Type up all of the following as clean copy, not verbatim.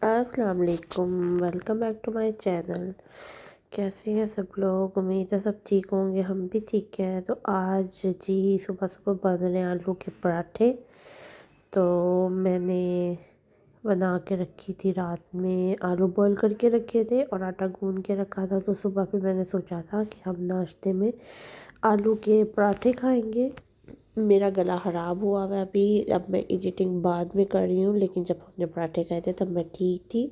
अस्सलाम वालेकुम। Welcome back to my channel. कैसे हैं सब लोग? उम्मीद है सब ठीक होंगे, हम भी ठीक हैं। तो आज जी सुबह सुबह बन रहे हैं आलू के पराठे। तो मैंने बना के रखी थी, रात में आलू बॉईल करके रखे थे और आटा गूंद के रखा था। तो सुबह फिर मैंने सोचा था कि हम नाश्ते में आलू के पराठे खाएंगे। मेरा गला ख़राब हुआ हुआ है अभी, अब मैं एडिटिंग बाद में कर रही हूँ, लेकिन जब हमने पराठे खाए थे तब मैं ठीक थी।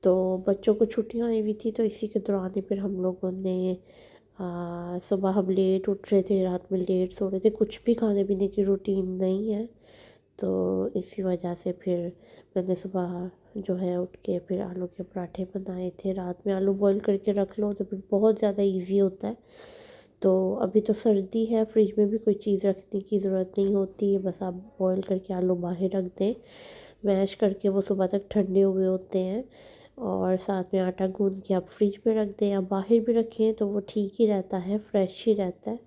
तो बच्चों को छुट्टियाँ आई हुई थी, तो इसी के दौरान ही फिर हम लोगों ने सुबह हम लेट उठ रहे थे, रात में लेट सो रहे थे, कुछ भी खाने पीने की रूटीन नहीं है। तो इसी वजह से फिर मैंने सुबह जो है उठ के फिर आलू के पराठे बनाए थे। रात में आलू बॉईल करके रख लो तो फिर बहुत ज़्यादा इजी होता है। तो अभी तो सर्दी है, फ्रिज में भी कोई चीज़ रखने की ज़रूरत नहीं होती है, बस आप बॉईल करके आलू बाहर रख दें, मैश करके, वो सुबह तक ठंडे हुए होते हैं। और साथ में आटा गूंद के आप फ्रिज में रख दें या बाहर भी रखें तो वो ठीक ही रहता है, फ्रेश ही रहता है।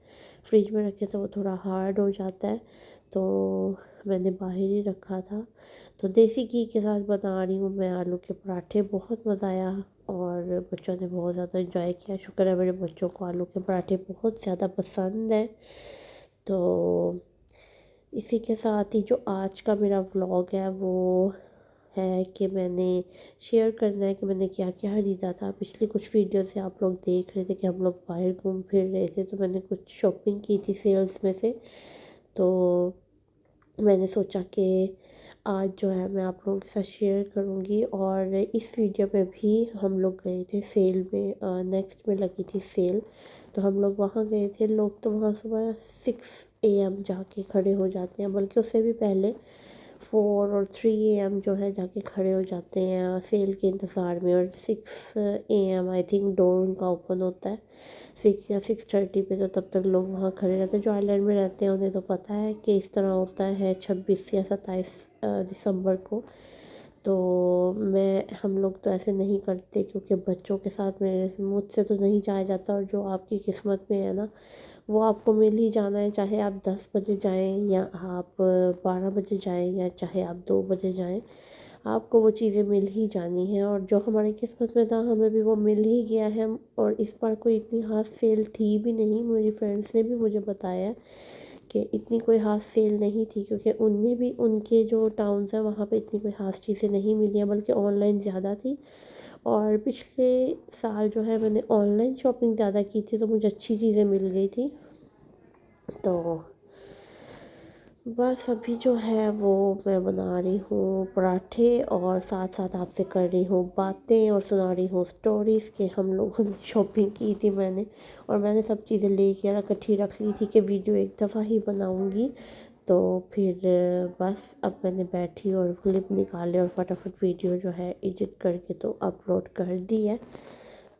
फ्रिज में रखें तो वो थोड़ा हार्ड हो जाता है। तो मैंने बाहर ही रखा था। तो देसी घी के साथ बना रही हूँ मैं आलू के पराठे, बहुत मज़ा आया और बच्चों ने बहुत ज़्यादा इंजॉय किया। शुक्र है मेरे बच्चों को आलू के पराठे बहुत ज़्यादा पसंद है। तो इसी के साथ ही जो आज का मेरा व्लॉग है वो है कि मैंने शेयर करना है कि मैंने क्या क्या ख़रीदा था। पिछली कुछ वीडियो से आप लोग देख रहे थे कि हम लोग बाहर घूम फिर रहे थे, तो मैंने कुछ शॉपिंग की थी सेल्स में से। तो मैंने सोचा कि आज जो है मैं आप लोगों के साथ शेयर करूंगी। और इस वीडियो में भी हम लोग गए थे सेल में, नेक्स्ट में लगी थी सेल, तो हम लोग वहाँ गए थे। लोग तो वहाँ सुबह 6 AM जाके खड़े हो जाते हैं, बल्कि उससे भी पहले 4 और 3 AM जो है जाके खड़े हो जाते हैं सेल के इंतज़ार में। और 6 AM आई थिंक डोर उनका ओपन होता है, 6 या 6:30 पे। तो तब तक लोग वहाँ खड़े रहते हैं। जो आइलैंड में रहते हैं उन्हें तो पता है कि इस तरह होता है 26 या 27 दिसंबर को। तो हम लोग तो ऐसे नहीं करते, क्योंकि बच्चों के साथ मेरे मुझसे तो नहीं जाया जाता। और जो आपकी किस्मत में है ना, वो आपको मिल ही जाना है, चाहे आप 10 बजे जाएं या आप 12 बजे जाएं या चाहे आप 2 बजे जाएं, आपको वो चीज़ें मिल ही जानी है। और जो हमारी किस्मत में था हमें भी वो मिल ही गया है। और इस बार कोई इतनी खास सेल थी भी नहीं, मेरी फ्रेंड्स ने भी मुझे बताया कि इतनी कोई खास सेल नहीं थी, क्योंकि उनने भी उनके जो टाउन्स हैं वहाँ पे इतनी कोई खास चीज़ें नहीं मिली हैं, बल्कि ऑनलाइन ज़्यादा थी। और पिछले साल जो है मैंने ऑनलाइन शॉपिंग ज़्यादा की थी, तो मुझे अच्छी चीज़ें मिल गई थी। तो बस अभी जो है वो मैं बना रही हूँ पराठे, और साथ साथ आपसे कर रही हूँ बातें और सुना रही हूँ स्टोरीज़ के हम लोगों ने शॉपिंग की थी मैंने। और मैंने सब चीज़ें लेके इकट्ठी रख ली थी कि वीडियो एक दफ़ा ही बनाऊँगी। तो फिर बस अब मैंने बैठी और क्लिप निकाले और फटाफट वीडियो जो है एडिट करके तो अपलोड कर दी है।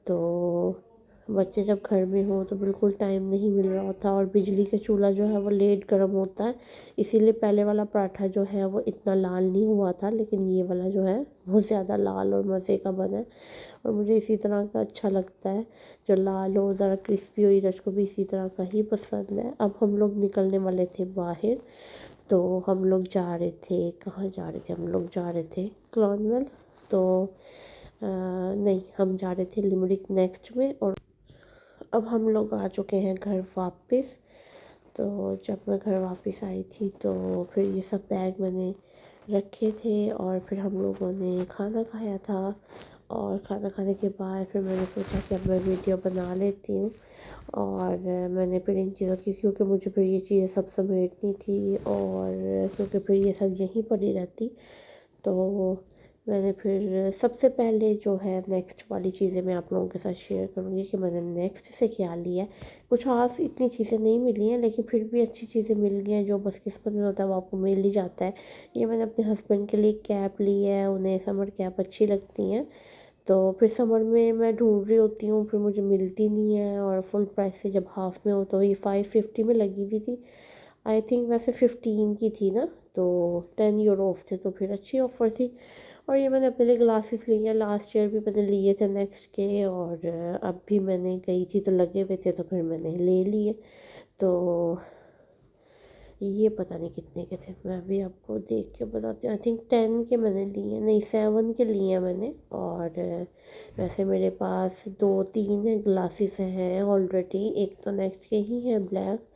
तो बच्चे जब घर में हो तो बिल्कुल टाइम नहीं मिल रहा था, और बिजली का चूल्हा जो है वो लेट गर्म होता है, इसीलिए पहले वाला पराठा जो है वो इतना लाल नहीं हुआ था, लेकिन ये वाला जो है वो ज़्यादा लाल और मज़े का बना है। और मुझे इसी तरह का अच्छा लगता है, जो लाल हो, ज़रा क्रिस्पी हो, ईरज को भी इसी तरह का ही पसंद है। अब हम लोग निकलने वाले थे बाहर, तो हम लोग जा रहे थे, कहाँ जा रहे थे, हम लोग जा रहे थे क्लॉनवेल। तो नहीं, हम जा रहे थे लिमरिक नेक्स्ट में। और अब हम लोग आ चुके हैं घर वापस। तो जब मैं घर वापस आई थी तो फिर ये सब बैग मैंने रखे थे, और फिर हम लोगों ने खाना खाया था। और खाना खाने के बाद फिर मैंने सोचा कि अब मैं वीडियो बना लेती हूँ। और मैंने फिर इन चीज़ों की, क्योंकि मुझे फिर ये चीज़ें सब समेटनी थी, और क्योंकि फिर ये सब यहीं पड़ी रहती, तो मैंने फिर सबसे पहले जो है नेक्स्ट वाली चीज़ें मैं आप लोगों के साथ शेयर करूँगी कि मैंने नेक्स्ट से क्या लिया है। कुछ खास इतनी चीज़ें नहीं मिली हैं, लेकिन फिर भी अच्छी चीज़ें मिल गई हैं। जो बस किस्मत में होता है वो आपको मिल ही जाता है। ये मैंने अपने हस्बैंड के लिए कैप ली है, उन्हें समर कैप अच्छी लगती हैं। तो फिर समर में मैं ढूंढ रही होती हूँ, फिर मुझे मिलती नहीं है। और फुल प्राइस से जब हाफ़ में हो तो ये 550 में लगी हुई थी, आई थिंक वैसे 15 की थी ना, तो 10 यूरो ऑफ थे, तो फिर अच्छी ऑफ़र थी। और ये मैंने अपने लिए ग्लासेस लिए हैं, लास्ट ईयर भी मैंने लिए थे नेक्स्ट के, और अब भी मैंने गई थी तो लगे हुए थे, तो फिर मैंने ले लिए। तो ये पता नहीं कितने के थे, मैं भी आपको देख के बताती हूँ। आई थिंक 10 के मैंने लिए, नहीं 7 के लिए हैं मैंने। और वैसे मेरे पास 2-3 ग्लासेस हैं ऑलरेडी। एक तो नेक्स्ट के ही है ब्लैक,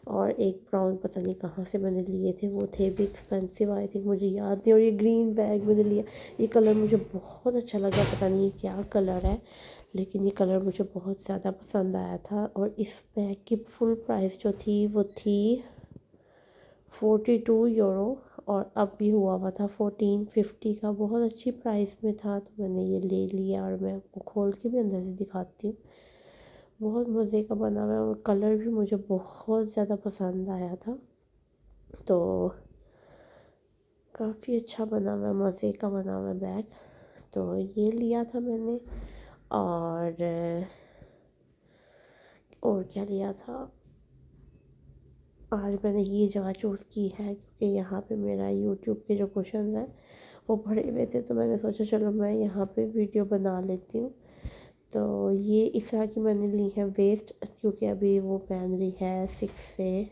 और एक ब्राउन पता नहीं कहाँ से मैंने लिए थे, वो थे भी एक्सपेंसिव आई थिंक, मुझे याद नहीं। और ये ग्रीन बैग मैंने लिया, ये कलर मुझे बहुत अच्छा लगा, पता नहीं ये क्या कलर है, लेकिन ये कलर मुझे बहुत ज़्यादा पसंद आया था। और इस बैग की फुल प्राइस जो थी वो थी 42 यूरो, और अब भी हुआ था 1450 का, बहुत अच्छी प्राइस में था, तो मैंने ये ले लिया। और मैं आपको खोल के भी अंदर से दिखाती हूँ, बहुत मज़े का बना हुआ है, और कलर भी मुझे बहुत ज़्यादा पसंद आया था, तो काफ़ी अच्छा बना हुआ है, मज़े का बना हुआ है बैग। तो ये लिया था मैंने। और क्या लिया था, आज मैंने ये जगह चूज़ की है क्योंकि यहाँ पे मेरा यूट्यूब के जो क्वेश्चन हैं वो भरे हुए थे, तो मैंने सोचा चलो मैं यहाँ पे वीडियो बना लेती हूँ। तो ये इस तरह की मैंने ली है वेस्ट, क्योंकि अभी वो पहन रही है 6 से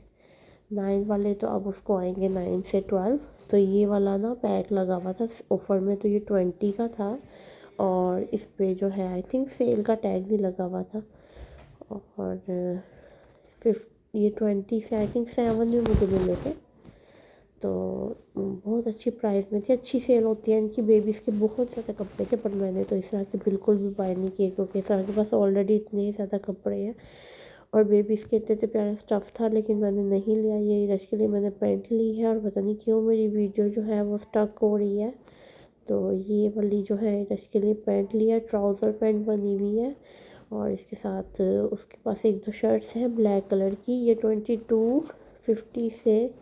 9 वाले, तो अब उसको आएंगे 9 से 12। तो ये वाला ना पैक लगा हुआ था ऑफ़र में, तो ये 20 का था, और इस पे जो है आई थिंक सेल का टैग भी लगा हुआ था। और ये 20 से आई थिंक 7 में मुझे मिले थे, तो बहुत अच्छी प्राइस में थी, अच्छी सेल होती है इनकी। बेबीज़ के बहुत ज़्यादा कपड़े थे, पर मैंने तो इस तरह के बिल्कुल भी बाय नहीं किए, क्योंकि इस तरह के पास ऑलरेडी इतने ज़्यादा कपड़े हैं, और बेबीज़ के इतने प्यारा स्टफ़ था, लेकिन मैंने नहीं लिया। ये रश के लिए मैंने पैंट ली है, और पता नहीं क्यों मेरी वीडियो जो है वो स्टक हो रही है। तो ये वाली जो है रश के लिए पैंट लिया, ट्राउज़र पैंट बनी हुई है, और इसके साथ उसके पास एक दो शर्ट्स हैं ब्लैक कलर की। ये 2250 से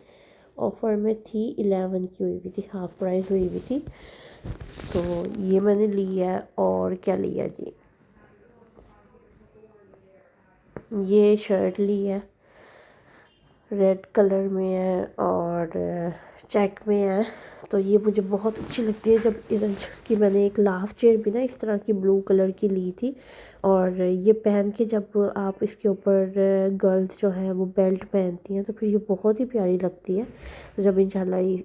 ऑफ़र में थी, 11 की हुई हुई थी, हाफ़ प्राइस हुई हुई थी, तो ये मैंने लिया है। और क्या लिया जी, ये शर्ट ली है, रेड कलर में है और चेक में है, तो ये मुझे बहुत अच्छी लगती है। जब इधर की मैंने एक लास्ट ईयर भी ना इस तरह की ब्लू कलर की ली थी, और ये पहन के जब आप इसके ऊपर गर्ल्स जो हैं वो बेल्ट पहनती हैं, तो फिर ये बहुत ही प्यारी लगती है। तो जब इंशाल्लाह ये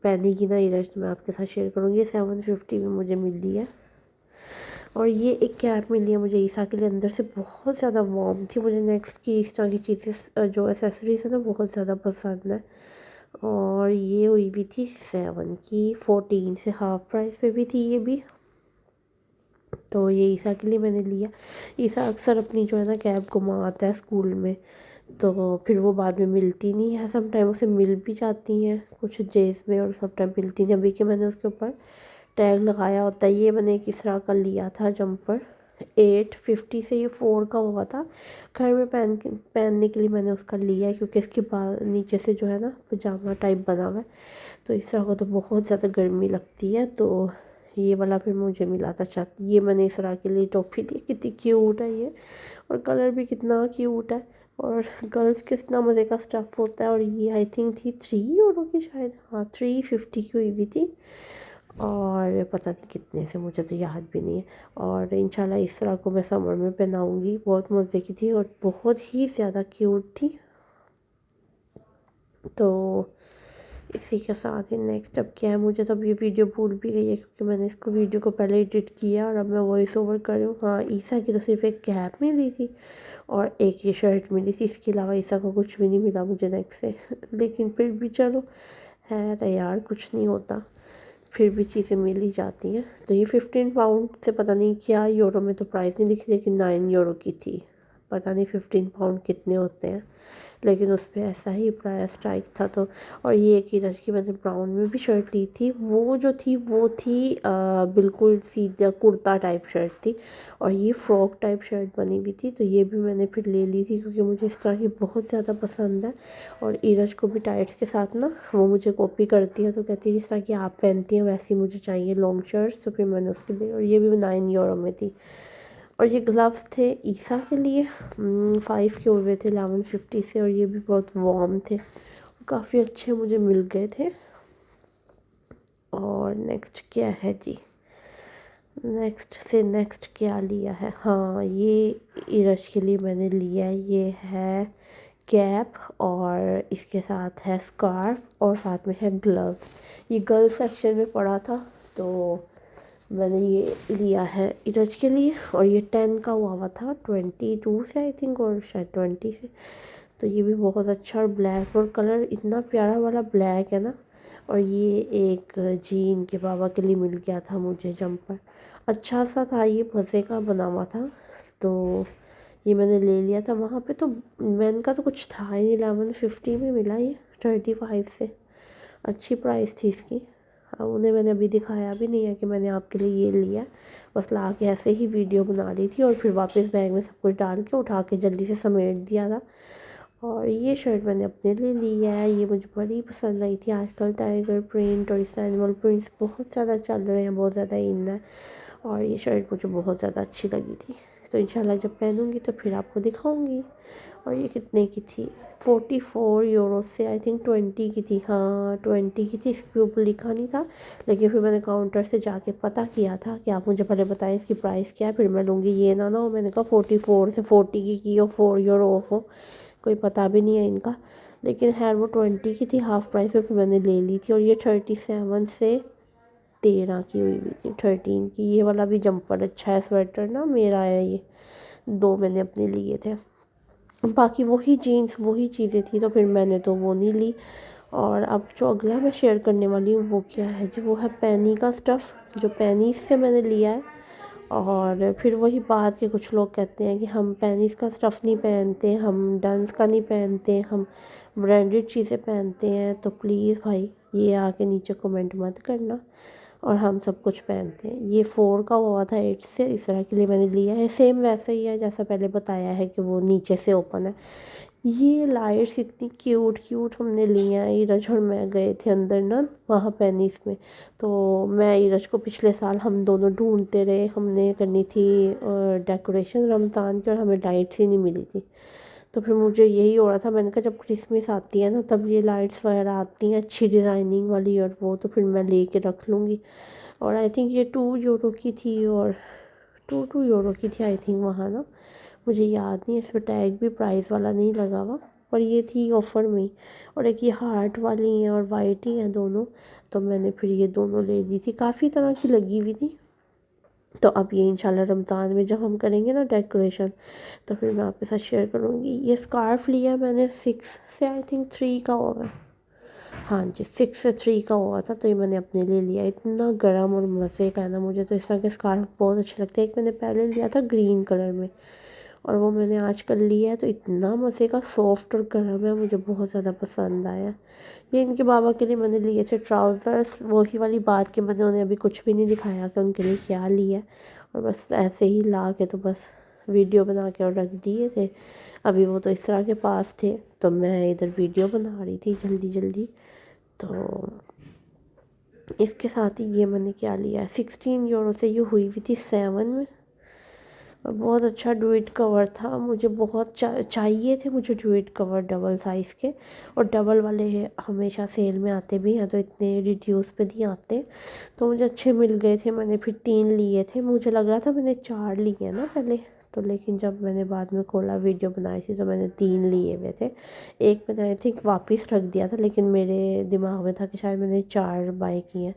पहनेगी ना इधर, तो मैं आपके साथ शेयर करूँगी। ये 750 में मुझे मिली है। और ये एक कैप मिली है मुझे ईसा के लिए, अंदर से बहुत ज़्यादा वार्म थी। मुझे नेक्स्ट की इस तरह की चीज़ें जो एसेसरीज है ना बहुत ज़्यादा पसंद है। और ये हुई भी थी 7 की, 14 से हाफ़ प्राइस पे भी थी ये भी। तो ये ईसा के लिए मैंने लिया। ईसा अक्सर अपनी जो है ना कैब घुमाता है स्कूल में, तो फिर वो बाद में मिलती नहीं है, सम टाइम उसे मिल भी जाती हैं कुछ डेज में, और सब टाइम मिलती नहीं। अभी के मैंने उसके ऊपर टैग लगाया होता है। ये मैंने किस तरह का लिया था जंपर, 850 से, ये 4 का हुआ था। घर में पहनने के लिए मैंने उसका लिया है, क्योंकि इसके नीचे से जो है ना पजामा टाइप बना हुआ है, तो इस तरह का तो बहुत ज़्यादा गर्मी लगती है, तो ये वाला फिर मुझे मिला था। अच्छा, ये मैंने इस तरह के लिए टॉपी ली, कितनी क्यूट है ये, और कलर भी कितना क्यूट है, और गर्ल्स कितना मज़े का स्टफ़ होता है। और ये आई थिंक थी 3 यूरो की शायद, हाँ 350 की हुई भी थी, और पता नहीं कितने से, मुझे तो याद भी नहीं है। और इंशाल्लाह इस तरह को मैं समर में पहनाऊँगी, बहुत मज़े की थी और बहुत ही ज़्यादा क्यूट थी। तो इसी के साथ ही नेक्स्ट अब क्या है, मुझे तो अब ये वीडियो भूल भी गई है, क्योंकि मैंने इसको वीडियो को पहले एडिट किया, और अब मैं वॉइस ओवर कर रही हूँ। हाँ, ईसा की तो सिर्फ एक कैप मिली थी, और एक ये शर्ट मिली थी, इसके अलावा ईसा को कुछ भी नहीं मिला मुझे नेक्स्ट से लेकिन फिर भी चलो, है ना यार, कुछ नहीं होता, फिर भी चीज़ें मिल ही जाती हैं। तो ये 15 पाउंड से, पता नहीं क्या यूरो में तो प्राइस नहीं लिखी, लेकिन 9 यूरो की थी। पता नहीं 15 पाउंड कितने होते हैं, लेकिन उस पर ऐसा ही प्राइस स्ट्राइक था। तो और ये एक इधर की मैंने ब्राउन में भी शर्ट ली थी, वो जो थी वो थी बिल्कुल सीधा कुर्ता टाइप शर्ट थी, और ये फ्रॉक टाइप शर्ट बनी हुई थी, तो ये भी मैंने फिर ले ली थी, क्योंकि मुझे इस तरह की बहुत ज़्यादा पसंद है। और ईरज को भी टाइट्स के साथ ना वो मुझे कॉपी करती है, तो कहती है जिस तरह की आप पहनती हैं वैसी मुझे चाहिए लॉन्ग शर्ट्स, तो फिर मैंने उसके लिए, और ये भी 9 यूरो में थी। और ये ग्लव्स थे ईसा के लिए, 5 के हुए थे 1150 से, और ये भी बहुत वार्म थे, काफ़ी अच्छे मुझे मिल गए थे। और नेक्स्ट क्या है जी, नेक्स्ट क्या लिया है, हाँ ये इरश के लिए मैंने लिया है, ये है कैप और इसके साथ है स्कार्फ और साथ में है ग्लव्स। ये गर्ल्स सेक्शन में पड़ा था तो मैंने ये लिया है इरज के लिए। और ये 10 का हुआ था, 22 से आई थिंक और शायद 20 से। तो ये भी बहुत अच्छा, और ब्लैक, और कलर इतना प्यारा वाला ब्लैक है ना। और ये एक जीन के बाबा के लिए मिल गया था मुझे जंपर, अच्छा सा था, ये मज़े का बना हुआ था। तो ये मैंने ले लिया था वहाँ पे। तो मैन का तो कुछ था ही नहीं, 1150 में मिला ये 35 से। अच्छी प्राइस थी इसकी। उन्हें मैंने अभी दिखाया भी नहीं है कि मैंने आपके लिए ये लिया, बस ला के ऐसे ही वीडियो बना रही थी और फिर वापस बैग में सब कुछ डाल के उठा के जल्दी से समेट दिया था। और ये शर्ट मैंने अपने लिए ली है, ये मुझे बड़ी पसंद आई थी। आजकल टाइगर प्रिंट और इस एनिमल प्रिंट्स बहुत ज़्यादा चल रहे हैं, बहुत ज़्यादा इन है। और ये शर्ट मुझे बहुत ज़्यादा अच्छी लगी थी, तो इंशाल्लाह जब पहनूंगी तो फिर आपको दिखाऊंगी। और ये कितने की थी, 44 यूरो से आई थिंक 20 की थी। हाँ 20 की थी, इसके ऊपर लिखा नहीं था, लेकिन फिर मैंने काउंटर से जाके पता किया था कि आप मुझे पहले बताएं इसकी प्राइस क्या है, फिर मैं लूँगी। ये ना हो मैंने कहा 44 से 40 की हो, 4 यूरो ऑफ हो, कोई पता भी नहीं है इनका। लेकिन खैर वो 20 की थी हाफ़ प्राइस में, फिर मैंने ले ली थी। और ये 37 से 13 की हुई थी, 13 की। ये वाला भी जंपर अच्छा है, स्वेटर ना मेरा है ये, दो मैंने अपने लिए थे। बाकी वही जीन्स वही चीज़ें थी, तो फिर मैंने तो वो नहीं ली। और अब जो अगला मैं शेयर करने वाली हूँ वो क्या है जी, वो है पैनी का स्टफ़, जो पैनीज से मैंने लिया है। और फिर वही बात कि कुछ लोग कहते हैं कि हम पैनीज का स्टफ़ नहीं पहनते, हम डंस का नहीं पहनते, हम ब्रांडेड चीज़ें पहनते हैं। तो प्लीज़ भाई ये आके नीचे कमेंट मत करना, और हम सब कुछ पहनते हैं। ये 4 का हुआ था 8 से, इस तरह के लिए मैंने लिया है। सेम वैसा ही है जैसा पहले बताया है कि वो नीचे से ओपन है। ये लाइट्स इतनी क्यूट क्यूट हमने ली हैं। ईरज और मैं गए थे अंदर ना वहाँ पेनिस में, तो मैं ईरज को पिछले साल हम दोनों ढूंढते रहे, हमने करनी थी डेकोरेशन रमज़ान की, और हमें लाइट्स ही नहीं मिली थी। तो फिर मुझे यही हो रहा था, मैंने कहा जब क्रिसमस आती है ना तब ये लाइट्स वगैरह आती हैं अच्छी डिज़ाइनिंग वाली, और वो तो फिर मैं ले के रख लूँगी। और आई थिंक ये 2 यूरो की थी, और 2 यूरो की थी आई थिंक वहाँ ना, मुझे याद नहीं, इस पर टैग भी प्राइस वाला नहीं लगा हुआ, पर ये थी ऑफ़र में। और एक ये हार्ट वाली हैं और वाइट ही हैं दोनों, तो मैंने फिर ये दोनों ले ली थी। काफ़ी तरह की लगी हुई थी। तो अब ये इंशाल्लाह रमज़ान में जब हम करेंगे ना डेकोरेशन, तो फिर मैं आपके साथ शेयर करूँगी। ये स्कार्फ़ लिया मैंने 6 से आई थिंक 3 का हुआ है। हाँ जी 6 से 3 का हुआ था, तो ये मैंने अपने लिए लिया। इतना गर्म और मज़े का है ना, मुझे तो इस तरह के स्कार्फ़ बहुत अच्छे लगते हैं। एक मैंने पहले लिया था ग्रीन कलर में, और वो मैंने आजकल लिया है, तो इतना मज़े का सॉफ्ट और गर्म है, मुझे बहुत ज़्यादा पसंद आया। ये इनके बाबा के लिए मैंने लिए थे ट्राउज़र्स, वही वाली बात कि मैंने उन्हें अभी कुछ भी नहीं दिखाया कि उनके लिए क्या लिया, और बस ऐसे ही ला के तो बस वीडियो बना के और रख दिए थे। अभी वो तो इस तरह के पास थे, तो मैं इधर वीडियो बना रही थी जल्दी जल्दी। तो इसके साथ ही ये मैंने क्या लिया है, 16 यूरो से ये हुई हुई थी 7 में। और बहुत अच्छा ड्यूट कवर था, मुझे बहुत चाहिए थे मुझे ड्यूट कवर डबल साइज़ के। और डबल वाले हमेशा सेल में आते भी हैं, तो इतने रिड्यूस पे नहीं आते, तो मुझे अच्छे मिल गए थे। मैंने फिर 3 लिए थे, मुझे लग रहा था मैंने 4 लिए ना पहले, तो लेकिन जब मैंने बाद में खोला वीडियो बनाई थी तो मैंने 3 लिए हुए थे। एक मैंने आई थिंक वापस रख दिया था, लेकिन मेरे दिमाग में था कि शायद मैंने 4 बाय किए हैं।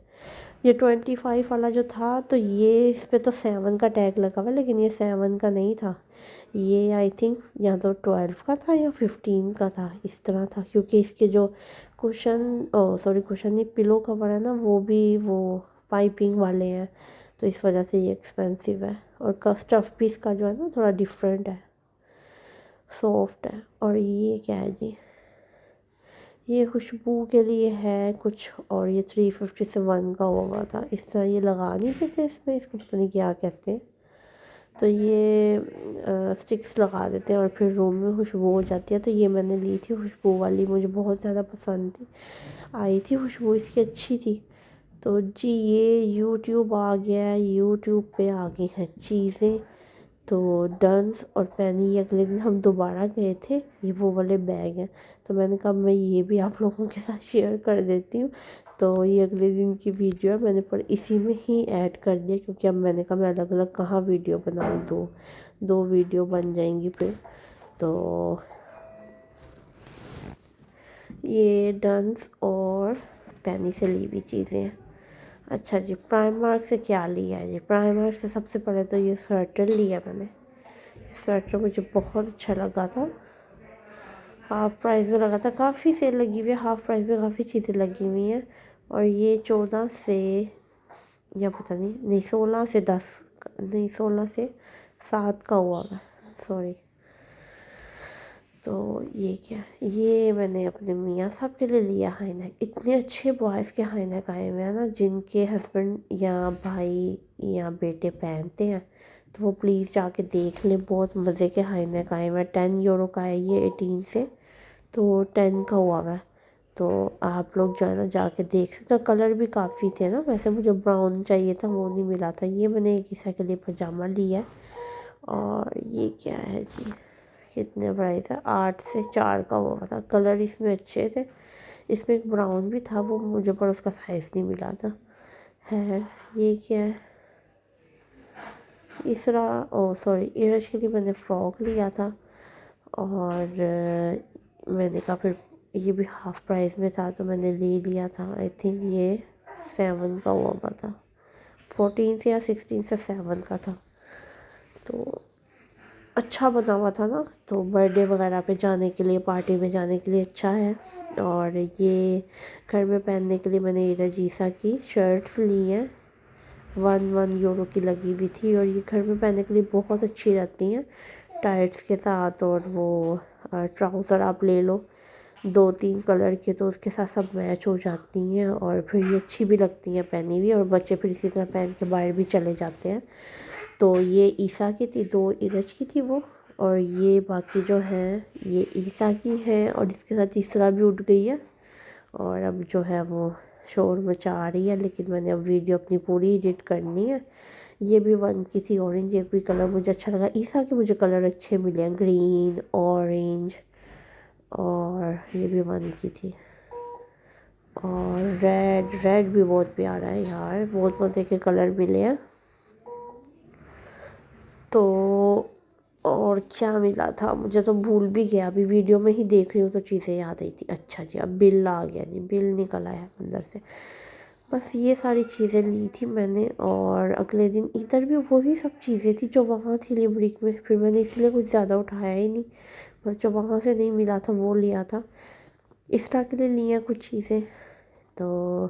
ये 25 वाला जो था, तो ये इस पे तो 7 का टैग लगा हुआ, लेकिन ये 7 का नहीं था। ये आई थिंक या तो 12 का था या 15 का था, इस तरह था। क्योंकि इसके जो कुशन, ओ सॉरी कुशन नहीं, पिलो कवर है ना, वो भी वो पाइपिंग वाले हैं, तो इस वजह से ये एक्सपेंसिव है। और स्टफ़ भी इसका जो है ना थोड़ा डिफरेंट है, सॉफ्ट है। और ये क्या है जी, ये खुशबू के लिए है कुछ, और ये 350 से 1 का हुआ था। इस तरह ये लगा नहीं देते इसमें, इसको पता नहीं क्या कहते हैं। तो ये स्टिक्स लगा देते हैं और फिर रूम में खुशबू हो जाती है। तो ये मैंने ली थी खुशबू वाली, मुझे बहुत ज़्यादा पसंद थी, आई थी खुशबू इसकी, अच्छी थी। तो जी ये यूट्यूब आ गया है, यूट्यूब पे आ गई हैं चीज़ें। तो डंस और पैनी, ये अगले दिन हम दोबारा गए थे, ये वो वाले बैग हैं, तो मैंने कहा मैं ये भी आप लोगों के साथ शेयर कर देती हूँ। तो ये अगले दिन की वीडियो है, मैंने पर इसी में ही ऐड कर दिया, क्योंकि अब मैंने कहा मैं अलग अलग कहाँ वीडियो बनाऊँ, दो दो वीडियो बन जाएंगी फिर। तो ये डंस और पैनी से ली हुई चीज़ें हैं। अच्छा जी, प्राइममार्क से क्या लिया है जी? प्राइममार्क से सबसे पहले तो ये स्वेटर लिया मैंने। स्वेटर मुझे बहुत अच्छा लगा था, हाफ़ प्राइस में लगा था। काफ़ी सेल लगी हुई है, हाफ़ प्राइस में काफ़ी चीज़ें लगी हुई हैं। और ये 14 से, या पता नहीं 16 से 10, नहीं 16 से 7 का हुआ है, सॉरी। तो ये क्या, ये मैंने अपने मियाँ साहब के लिए लिया हाई नेक। इतने अच्छे बॉयज़ के हाई नेक आए हुए हैं ना, जिनके हस्बैंड या भाई या बेटे पहनते हैं, तो वो प्लीज़ जाके देख लें। बहुत मज़े के हाई नेक आए हुए हैं। 10 यूरो का है ये 18 से, तो 10 का हुआ है। तो आप लोग जो है ना जाके देख सकते हो। कलर भी काफ़ी थे ना, वैसे मुझे ब्राउन चाहिए था, वो नहीं मिला था। ये मैंने एक ईसा के लिए पजामा लिया है। और ये क्या है जी, कितने प्राइस है? 8 से 4 का हुआ था। कलर इसमें अच्छे थे। इसमें एक ब्राउन भी था, वो मुझे पर उसका साइज़ नहीं मिला था। है ये क्या है? इसरा, ओ सॉरी, इरज के लिए मैंने फ़्रॉक लिया था। और मैंने कहा फिर ये भी हाफ़ प्राइस में था तो मैंने ले लिया था। आई थिंक ये 7 का हुआ था, 14 से या 16 से 7 का था। तो अच्छा बना हुआ था ना, तो बर्थडे वगैरह पे जाने के लिए, पार्टी में जाने के लिए अच्छा है। और ये घर में पहनने के लिए मैंने रजीसा की शर्ट्स ली हैं, 1 यूरो की लगी हुई थी। और ये घर में पहनने के लिए बहुत अच्छी रहती हैं, टाइट्स के साथ। और वो ट्राउज़र आप ले लो 2-3 कलर के, तो उसके साथ सब मैच हो जाती हैं और फिर ये अच्छी भी लगती हैं पहनी हुई। और बच्चे फिर इसी तरह पहन के बाहर भी चले जाते हैं। तो ये ईसा की थी, 2 इरज की थी वो। और ये बाकी जो है ये ईसा की है, और इसके साथ तीसरा भी उठ गई है। और अब जो है वो शोर मचा रही है, लेकिन मैंने अब वीडियो अपनी पूरी एडिट करनी है। ये भी 1 की थी ऑरेंज, ये भी कलर मुझे अच्छा लगा। ईसा के मुझे कलर अच्छे मिले हैं, ग्रीन, ऑरेंज, और ये भी 1 की थी। और रेड, रेड भी बहुत प्यारा है यार, बहुत मज़े के कलर मिले हैं। तो और क्या मिला था मुझे तो भूल भी गया, अभी वीडियो में ही देख रही हूँ तो चीज़ें याद आई थी। अच्छा जी, अब बिल आ गया जी, बिल निकल आया अंदर से। बस ये सारी चीज़ें ली थी मैंने। और अगले दिन इधर भी वही सब चीज़ें थी जो वहाँ थी लिमरिक में, फिर मैंने इसलिए कुछ ज़्यादा उठाया ही नहीं। बस जो वहाँ से नहीं मिला था वो लिया था। इस तरह के लिए लिए कुछ चीज़ें। तो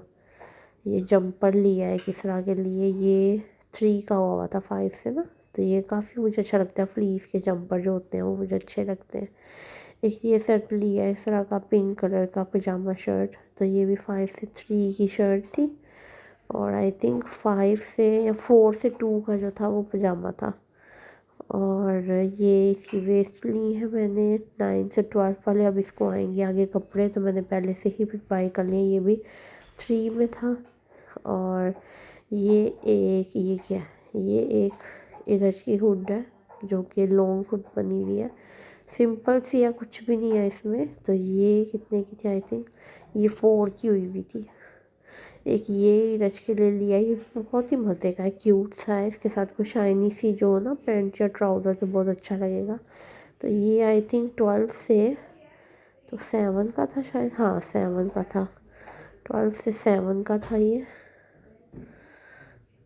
ये जंपर लिया है किस तरह के लिए, ये 3 का हुआ था 5 से ना। तो ये काफ़ी मुझे अच्छा लगता है, फ्लीस के जंपर जो होते हैं वो मुझे अच्छे लगते हैं। एक ये सेट लिया है इस तरह का, पिंक कलर का पजामा शर्ट। तो ये भी 5 से 3 की शर्ट थी। और आई थिंक 5 से या 4 से 2 का जो था वो पजामा था। और ये इसकी वेस्ट ली है मैंने 9 से 12 वाले। अब इसको आएंगे आगे कपड़े, तो मैंने पहले से ही फिर बाई कर लिए। ये भी 3 में था। और ये क्या है, ये एक इरज की हुड है जो कि लॉन्ग हुड बनी हुई है, सिंपल सी है, कुछ भी नहीं है इसमें। तो ये कितने की थी? आई थिंक ये 4 की हुई हुई थी। एक ये इरज के लिए लिया, ये बहुत ही मज़े का है, क्यूट सा है। इसके साथ कोई शाइनी सी जो हो ना पैंट या ट्राउज़र, तो बहुत अच्छा लगेगा। तो ये आई थिंक 12 से, तो 7 का था शायद, हाँ 7 का था, 12 से 7 का था ये।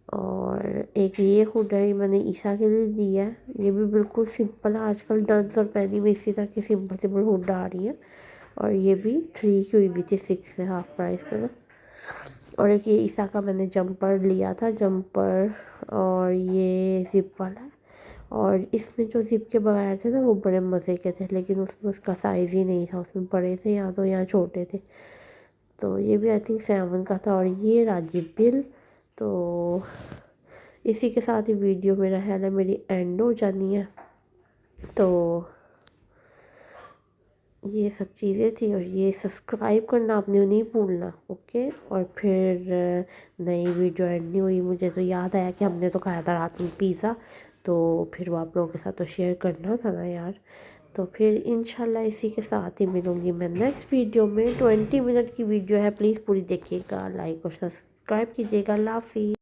और एक ये हुड है, मैंने ईसा के लिए लिया है। ये भी बिल्कुल सिंपल है, आजकल डंस और पैनी में इसी तरह की सिंपल सिंपल हुड आ रही है। और ये भी 3 की हुई भी थी, 6 से हाफ प्राइस में ना। और एक ये ईसा का मैंने जंपर लिया था, जंपर, और ये ज़िप वाला है। और इसमें जो ज़िप के बगैर थे ना वो बड़े मज़े के थे, लेकिन उसमें उसका साइज़ ही नहीं था, उसमें बड़े थे या तो यहाँ छोटे थे। तो ये भी आई थिंक 7 का था। और ये राजीव बिल। तो इसी के साथ ही वीडियो मेरा है ना मेरी एंड हो जानी है। तो ये सब चीज़ें थी। और ये सब्सक्राइब करना आपने नहीं भूलना, ओके। और फिर नई वीडियो एंड नहीं हुई, मुझे तो याद आया कि हमने तो खाया था रात में पिज़्ज़ा, तो फिर वो आप लोगों के साथ तो शेयर करना था ना यार। तो फिर इंशाल्लाह इसी के साथ ही मिलूँगी मैं नेक्स्ट वीडियो में। 20 मिनट की वीडियो है, प्लीज़ पूरी देखिएगा, लाइक और सब्सक्राइब कीजिएगा। अल्लाह हाफ़िज़।